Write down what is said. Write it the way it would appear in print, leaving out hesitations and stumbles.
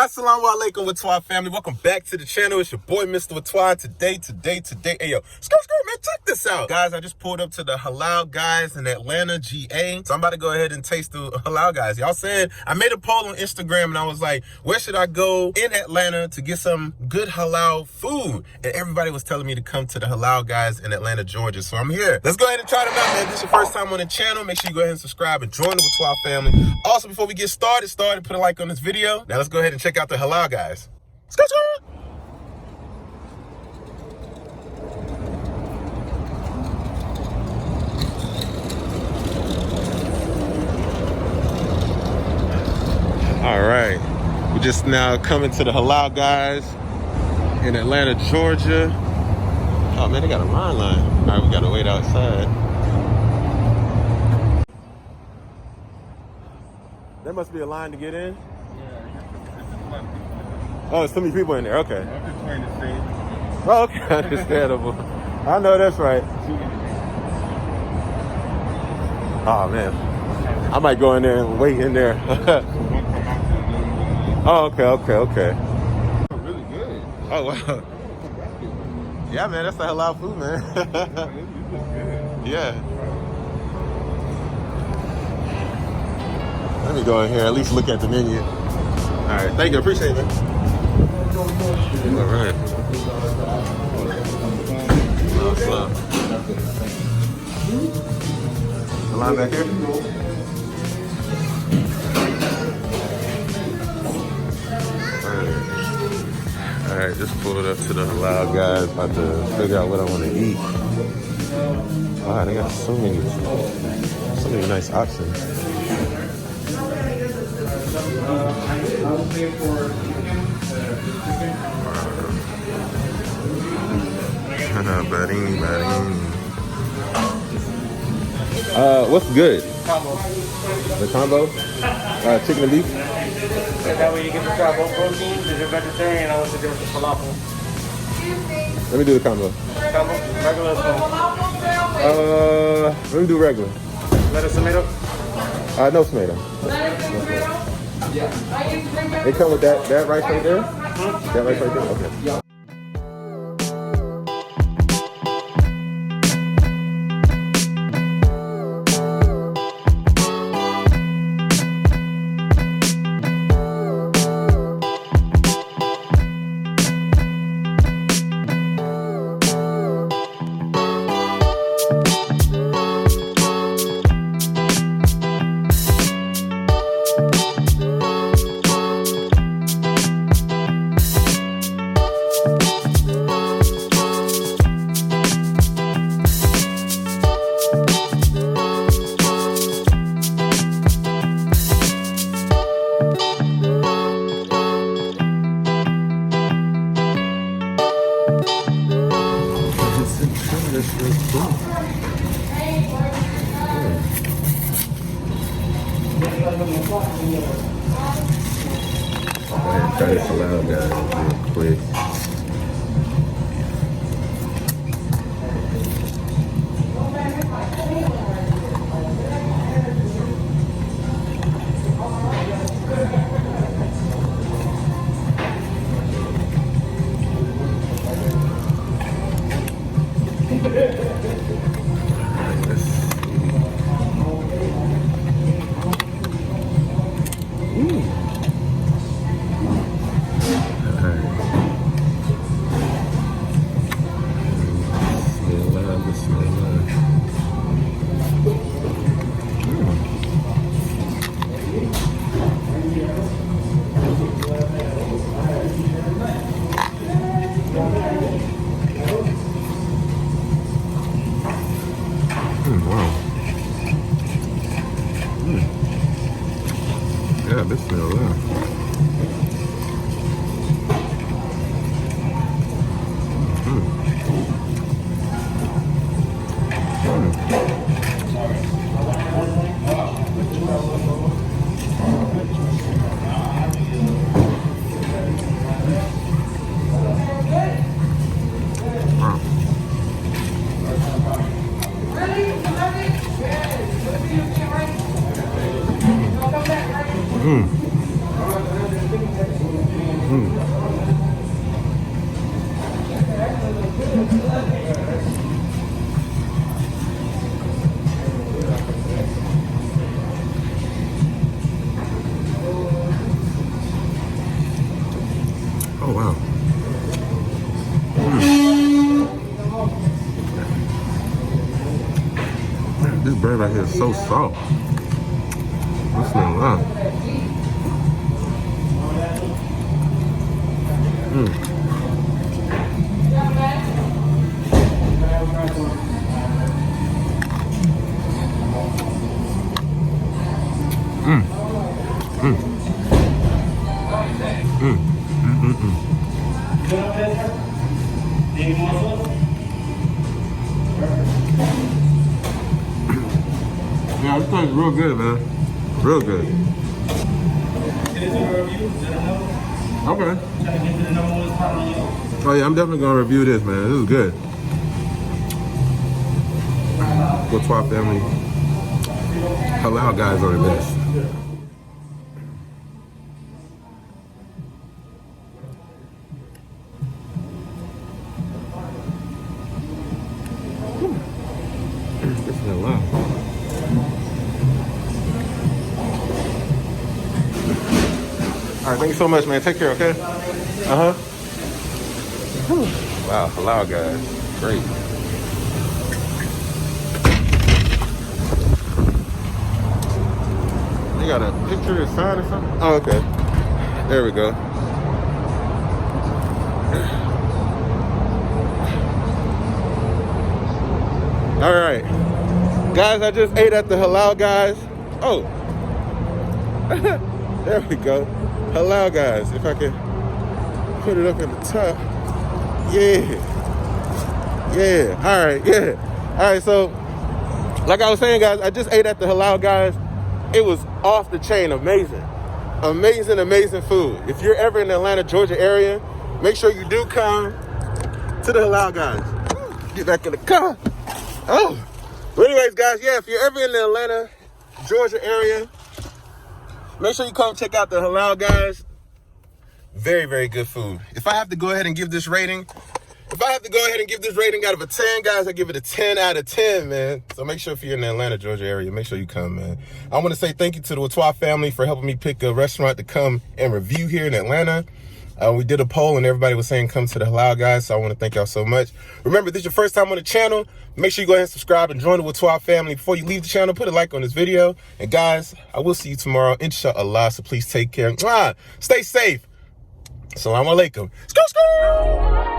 Assalamu alaikum, Whaatwaa family. Welcome back to the channel. It's your boy, Mr. Whaatwaa. Today. Hey, yo, skirt, man, check this out. Guys, I just pulled up to the Halal guys in Atlanta, GA. So I'm about to go ahead and taste the Halal guys. Y'all said, I made a poll on Instagram and I was like, where should I go in Atlanta to get some good Halal food? And everybody was telling me to come to the Halal guys in Atlanta, Georgia. So I'm here. Let's go ahead and try them out, man. If this is your first time on the channel, make sure you go ahead and subscribe and join the Whaatwaa family. Also, before we get started, put a like on this video. Now let's go ahead and check out the Halal guys. All right, we're just now coming to the Halal guys in Atlanta, Georgia. Oh man, they got a line. All right, we gotta wait outside. There must be a line to get in. Oh, there's so many people in there. Okay. I'm just trying to see. Oh, okay. Understandable. I know that's right. Oh, man. I might go in there and wait in there. Oh, okay. Really good. Oh, wow. Yeah, man. That's the halal food, man. Yeah. Let me go in here, at least look at the menu. All right. Thank you. Appreciate it, man. All right. Awesome. The line back here? All right, just pulled up to the Halal guys. About to figure out what I want to eat. Wow, they got so many nice options. Barini. What's good? Combo. The combo? Chicken and beef? And that way you get to try both proteins. If you're vegetarian, I want to do with the falafel. Let me do the combo. Combo? Regular or small? Let me do regular. Lettuce, tomato? No tomato. They come with that rice right there? That rice right there? Okay. Try this Halal guys real quick. Oh, wow. Man, this bread right here is so soft. This thing, wow. Yeah, this tastes real good, man. Real good. Okay. Oh yeah, I'm definitely gonna review this, man. This is good. Whaatwaa family. Halal guys are the best. This is halal. All right, thank you so much, man. Take care, okay? Wow, halal guys, great. You got a picture or sign or something? Oh, okay. There we go. All right, guys, I just ate at the halal guys. Oh, there we go. Halal guys, if I can put it up in the top. Yeah. All right. Yeah. All right. So, like I was saying, guys, I just ate at the halal guys. It was off the chain, amazing food. If you're ever in the Atlanta, Georgia area, make sure you do come to the halal guys. Get back in the car. Oh. But anyways, guys, yeah, if you're ever in the Atlanta, Georgia area, make sure you come check out the halal guys. Very, very good food. If I have to go ahead and give this rating, out of a 10, guys, I give it a 10 out of 10, man. So make sure if you're in the Atlanta, Georgia area, make sure you come, man. I want to say thank you to the Whaatwaa family for helping me pick a restaurant to come and review here in Atlanta. We did a poll and everybody was saying come to the halal guys, so I want to thank y'all so much. Remember, if this is your first time on the channel, make sure you go ahead and subscribe and join the Whaatwaa family. Before you leave the channel, put a like on this video. And guys, I will see you tomorrow, inshallah, so please take care. Stay safe. Assalamu alaikum. Skr, skr.